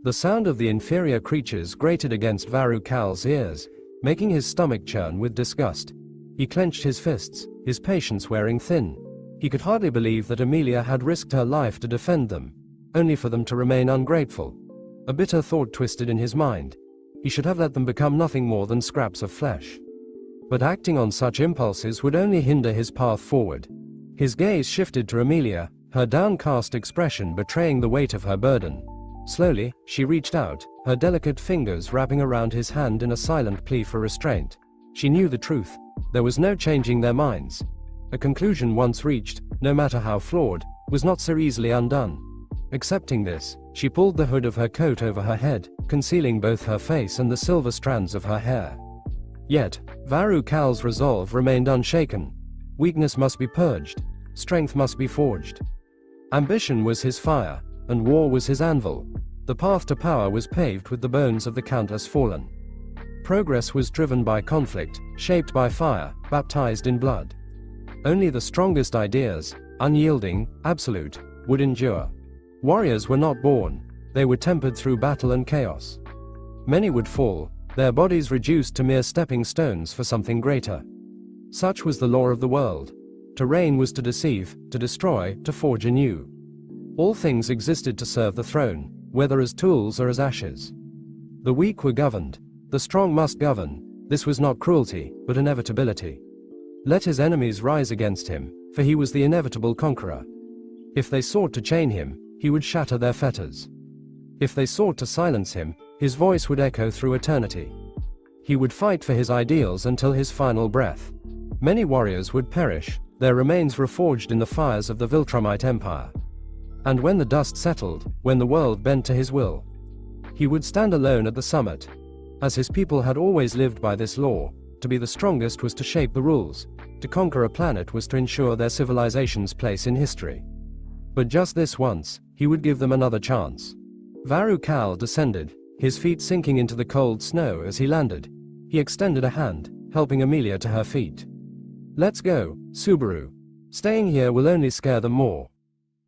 The sound of the inferior creatures grated against Varu Kal's ears, making his stomach churn with disgust. He clenched his fists, his patience wearing thin. He could hardly believe that Amelia had risked her life to defend them, only for them to remain ungrateful. A bitter thought twisted in his mind. He should have let them become nothing more than scraps of flesh. But acting on such impulses would only hinder his path forward. His gaze shifted to Amelia, her downcast expression betraying the weight of her burden. Slowly, she reached out, her delicate fingers wrapping around his hand in a silent plea for restraint. She knew the truth. There was no changing their minds. A conclusion once reached, no matter how flawed, was not so easily undone. Accepting this, she pulled the hood of her coat over her head, concealing both her face and the silver strands of her hair. Yet, Varu Kal's resolve remained unshaken. Weakness must be purged. Strength must be forged. Ambition was his fire, and war was his anvil. The path to power was paved with the bones of the countless fallen. Progress was driven by conflict, shaped by fire, baptized in blood. Only the strongest ideas, unyielding, absolute, would endure. Warriors were not born, they were tempered through battle and chaos. Many would fall, their bodies reduced to mere stepping stones for something greater. Such was the law of the world. To reign was to deceive, to destroy, to forge anew. All things existed to serve the throne, whether as tools or as ashes. The weak were governed, the strong must govern. This was not cruelty, but inevitability. Let his enemies rise against him, for he was the inevitable conqueror. If they sought to chain him, he would shatter their fetters. If they sought to silence him, his voice would echo through eternity. He would fight for his ideals until his final breath. Many warriors would perish, their remains reforged in the fires of the Viltrumite Empire. And when the dust settled, when the world bent to his will, he would stand alone at the summit. As his people had always lived by this law, to be the strongest was to shape the rules, to conquer a planet was to ensure their civilization's place in history. But just this once, he would give them another chance. Varu Kal descended, his feet sinking into the cold snow as he landed. He extended a hand, helping Amelia to her feet. "Let's go, Subaru. Staying here will only scare them more."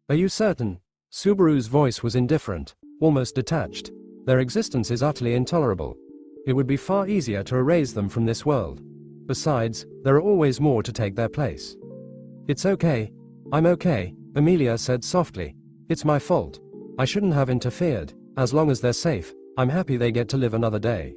"Are you certain?" Subaru's voice was indifferent, almost detached. "Their existence is utterly intolerable. It would be far easier to erase them from this world. Besides, there are always more to take their place." "It's okay. I'm okay," Amelia said softly. "It's my fault. I shouldn't have interfered. As long as they're safe, I'm happy they get to live another day."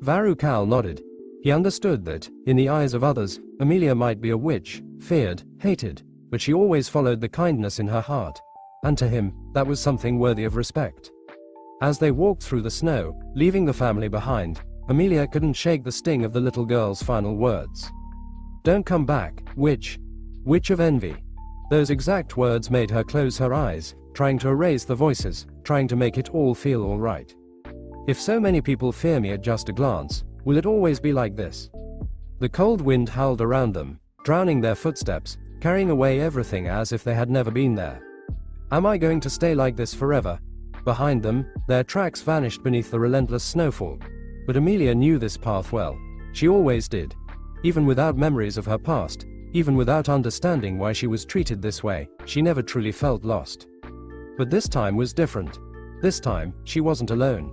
Varu Kal nodded. He understood that, in the eyes of others, Amelia might be a witch, feared, hated, but she always followed the kindness in her heart. And to him, that was something worthy of respect. As they walked through the snow, leaving the family behind, Amelia couldn't shake the sting of the little girl's final words. "Don't come back, witch. Witch of envy." Those exact words made her close her eyes, trying to erase the voices, trying to make it all feel all right. If so many people fear me at just a glance, will it always be like this? The cold wind howled around them, drowning their footsteps, carrying away everything as if they had never been there. Am I going to stay like this forever? Behind them, their tracks vanished beneath the relentless snowfall. But Amelia knew this path well. She always did. Even without memories of her past, even without understanding why she was treated this way, she never truly felt lost. But this time was different. This time, she wasn't alone.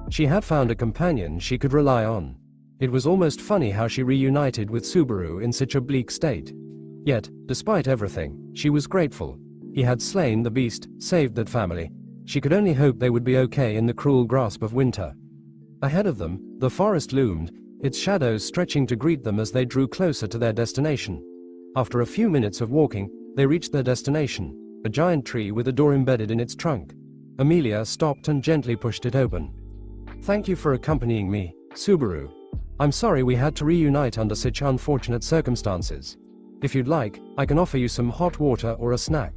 She had found a companion she could rely on. It was almost funny how she reunited with Subaru in such a bleak state. Yet, despite everything, she was grateful. He had slain the beast, saved that family. She could only hope they would be okay in the cruel grasp of winter. Ahead of them, the forest loomed, its shadows stretching to greet them as they drew closer to their destination. After a few minutes of walking, they reached their destination, a giant tree with a door embedded in its trunk. Amelia stopped and gently pushed it open. "Thank you for accompanying me, Subaru. I'm sorry we had to reunite under such unfortunate circumstances. If you'd like, I can offer you some hot water or a snack."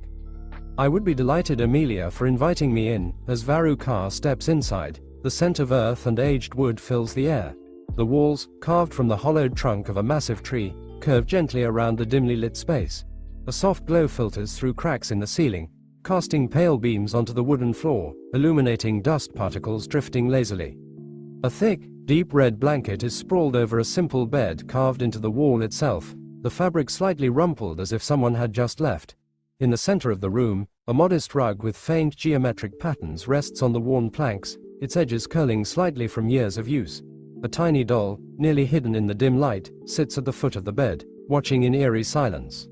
"I would be delighted, Amelia, for inviting me in." As Varu Kal steps inside, the scent of earth and aged wood fills the air. The walls, carved from the hollowed trunk of a massive tree, curve gently around the dimly lit space. A soft glow filters through cracks in the ceiling, casting pale beams onto the wooden floor, illuminating dust particles drifting lazily. A thick, deep red blanket is sprawled over a simple bed carved into the wall itself, the fabric slightly rumpled as if someone had just left. In the center of the room, A modest rug with faint geometric patterns rests on the worn planks, its edges curling slightly from years of use. A tiny doll, nearly hidden in the dim light, sits at the foot of the bed, watching in eerie silence.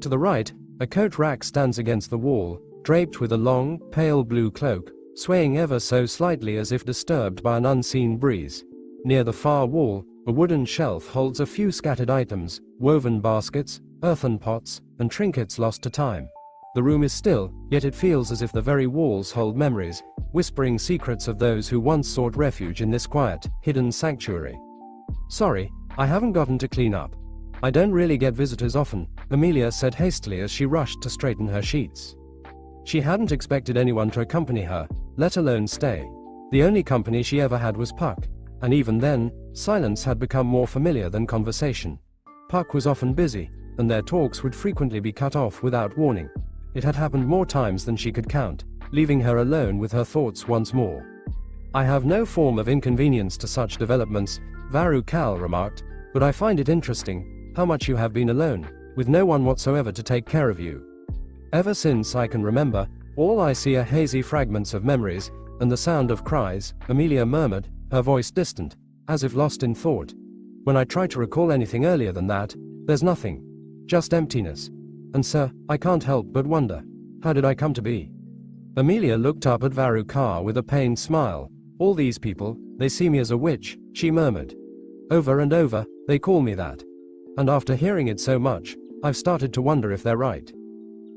To the right, a coat rack stands against the wall, draped with a long, pale blue cloak, swaying ever so slightly as if disturbed by an unseen breeze. Near the far wall, a wooden shelf holds a few scattered items, woven baskets, earthen pots, and trinkets lost to time. The room is still, yet it feels as if the very walls hold memories, whispering secrets of those who once sought refuge in this quiet, hidden sanctuary. "Sorry, I haven't gotten to clean up. I don't really get visitors often," Amelia said hastily as she rushed to straighten her sheets. She hadn't expected anyone to accompany her, let alone stay. The only company she ever had was Puck, and even then, silence had become more familiar than conversation. Puck was often busy, and their talks would frequently be cut off without warning. It had happened more times than she could count, leaving her alone with her thoughts once more. "I have no form of inconvenience to such developments," Varu Kal remarked, "but I find it interesting how much you have been alone, with no one whatsoever to take care of you. Ever since I can remember, all I see are hazy fragments of memories, and the sound of cries," Amelia murmured, her voice distant, as if lost in thought. "When I try to recall anything earlier than that, there's nothing. Just emptiness. And sir, I can't help but wonder, how did I come to be?" Amelia looked up at Varu Kal with a pained smile. "All these people, they see me as a witch," she murmured. "Over and over, they call me that. And after hearing it so much, I've started to wonder if they're right.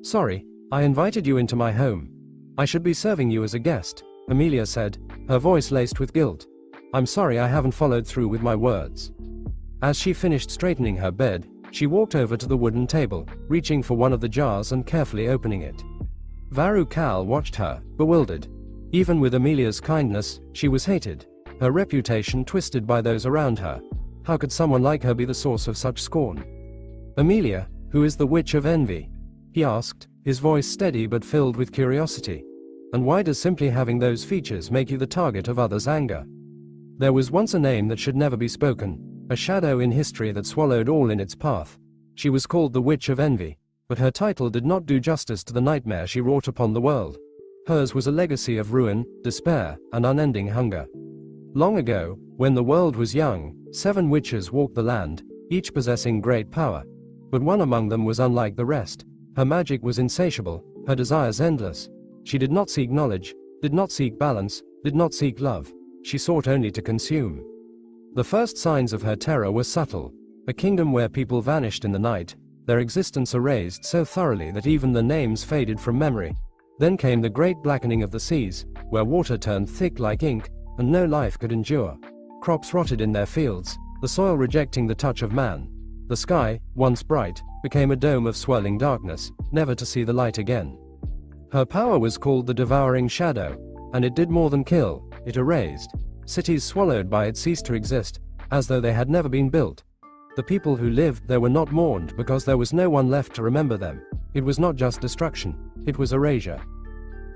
Sorry, I invited you into my home. I should be serving you as a guest," Amelia said, her voice laced with guilt. "I'm sorry I haven't followed through with my words." As she finished straightening her bed, she walked over to the wooden table, reaching for one of the jars and carefully opening it. Varu Kal watched her, bewildered. Even with Amelia's kindness, she was hated, her reputation twisted by those around her. How could someone like her be the source of such scorn? "Amelia, who is the Witch of Envy?" he asked, his voice steady but filled with curiosity. "And why does simply having those features make you the target of others' anger?" There was once a name that should never be spoken, a shadow in history that swallowed all in its path. She was called the Witch of Envy, but her title did not do justice to the nightmare she wrought upon the world. Hers was a legacy of ruin, despair, and unending hunger. Long ago, when the world was young, 7 witches walked the land, each possessing great power. But one among them was unlike the rest. Her magic was insatiable, her desires endless. She did not seek knowledge, did not seek balance, did not seek love. She sought only to consume. The first signs of her terror were subtle. A kingdom where people vanished in the night, their existence erased so thoroughly that even the names faded from memory. Then came the great blackening of the seas, where water turned thick like ink, and no life could endure. Crops rotted in their fields, the soil rejecting the touch of man. The sky, once bright, became a dome of swirling darkness, never to see the light again. Her power was called the Devouring Shadow, and it did more than kill, it erased. Cities swallowed by it ceased to exist, as though they had never been built. The people who lived there were not mourned because there was no one left to remember them. It was not just destruction, it was erasure.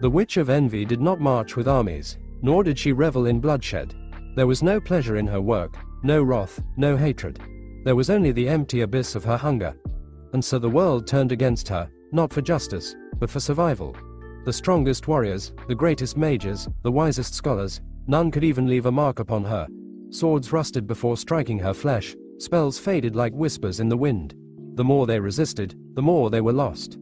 The Witch of Envy did not march with armies, nor did she revel in bloodshed. There was no pleasure in her work, no wrath, no hatred. There was only the empty abyss of her hunger. And so the world turned against her, not for justice, but for survival. The strongest warriors, the greatest mages, the wisest scholars, none could even leave a mark upon her. Swords rusted before striking her flesh, spells faded like whispers in the wind. The more they resisted, the more they were lost.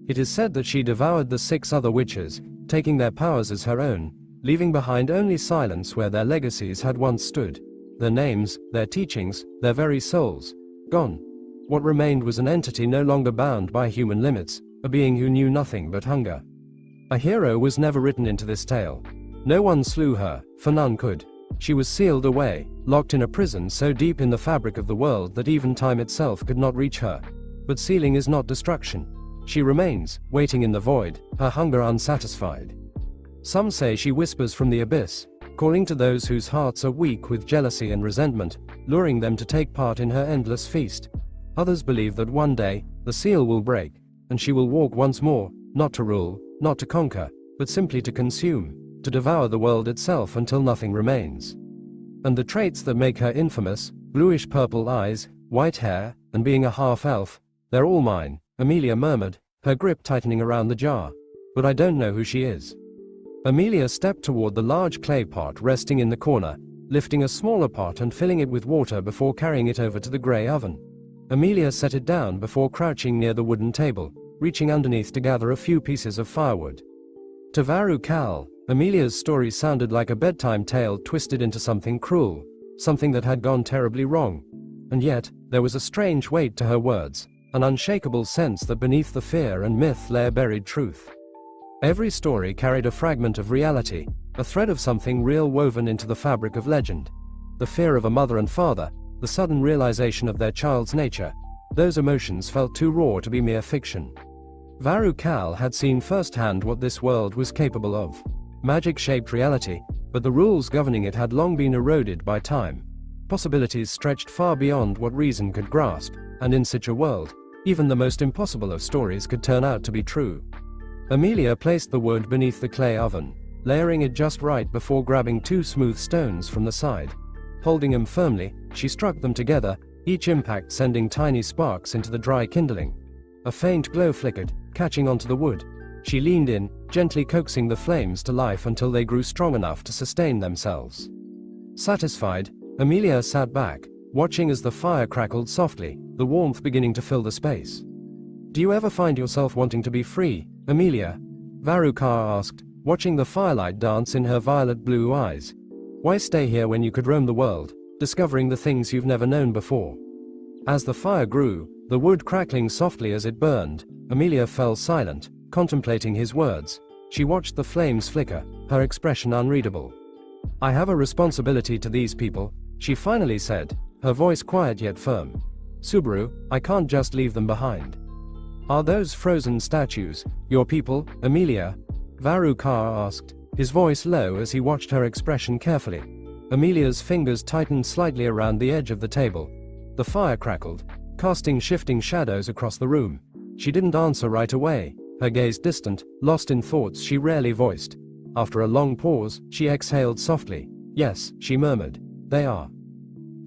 It is said that she devoured the 6 other witches, taking their powers as her own, leaving behind only silence where their legacies had once stood. Their names, their teachings, their very souls, gone. What remained was an entity no longer bound by human limits, a being who knew nothing but hunger. A hero was never written into this tale. No one slew her, for none could. She was sealed away, locked in a prison so deep in the fabric of the world that even time itself could not reach her. But sealing is not destruction. She remains, waiting in the void, her hunger unsatisfied. Some say she whispers from the abyss, calling to those whose hearts are weak with jealousy and resentment, luring them to take part in her endless feast. Others believe that one day, the seal will break, and she will walk once more, not to rule, not to conquer, but simply to consume, to devour the world itself until nothing remains. And the traits that make her infamous, bluish-purple eyes, white hair, and being a half-elf, they're all mine, Amelia murmured, her grip tightening around the jar. but I don't know who she is." Amelia stepped toward the large clay pot resting in the corner, lifting a smaller pot and filling it with water before carrying it over to the grey oven. Amelia set it down before crouching near the wooden table, reaching underneath to gather a few pieces of firewood. To Varu Kal, Amelia's story sounded like a bedtime tale twisted into something cruel, something that had gone terribly wrong. And yet, there was a strange weight to her words, an unshakable sense that beneath the fear and myth lay a buried truth. Every story carried a fragment of reality, a thread of something real woven into the fabric of legend. The fear of a mother and father, the sudden realization of their child's nature, those emotions felt too raw to be mere fiction. Varu Kal had seen firsthand what this world was capable of. Magic shaped reality, but the rules governing it had long been eroded by time. Possibilities stretched far beyond what reason could grasp, and in such a world, even the most impossible of stories could turn out to be true. Amelia placed the wood beneath the clay oven, layering it just right before grabbing 2 smooth stones from the side. Holding them firmly, she struck them together, each impact sending tiny sparks into the dry kindling. A faint glow flickered, catching onto the wood. She leaned in, gently coaxing the flames to life until they grew strong enough to sustain themselves. Satisfied, Amelia sat back, watching as the fire crackled softly, the warmth beginning to fill the space. "Do you ever find yourself wanting to be free, Amelia?" Varu Kal asked, watching the firelight dance in her violet blue eyes. "Why stay here when you could roam the world, discovering the things you've never known before?" As the fire grew, the wood crackling softly as it burned, Amelia fell silent, contemplating his words. She watched the flames flicker, her expression unreadable. "I have a responsibility to these people," she finally said, her voice quiet yet firm. "Subaru, I can't just leave them behind." "Are those frozen statues your people, Amelia?" Varu Kal asked, his voice low as he watched her expression carefully. Amelia's fingers tightened slightly around the edge of the table. The fire crackled, casting shifting shadows across the room. She didn't answer right away, her gaze distant, lost in thoughts she rarely voiced. After a long pause, she exhaled softly. "Yes," she murmured, "they are."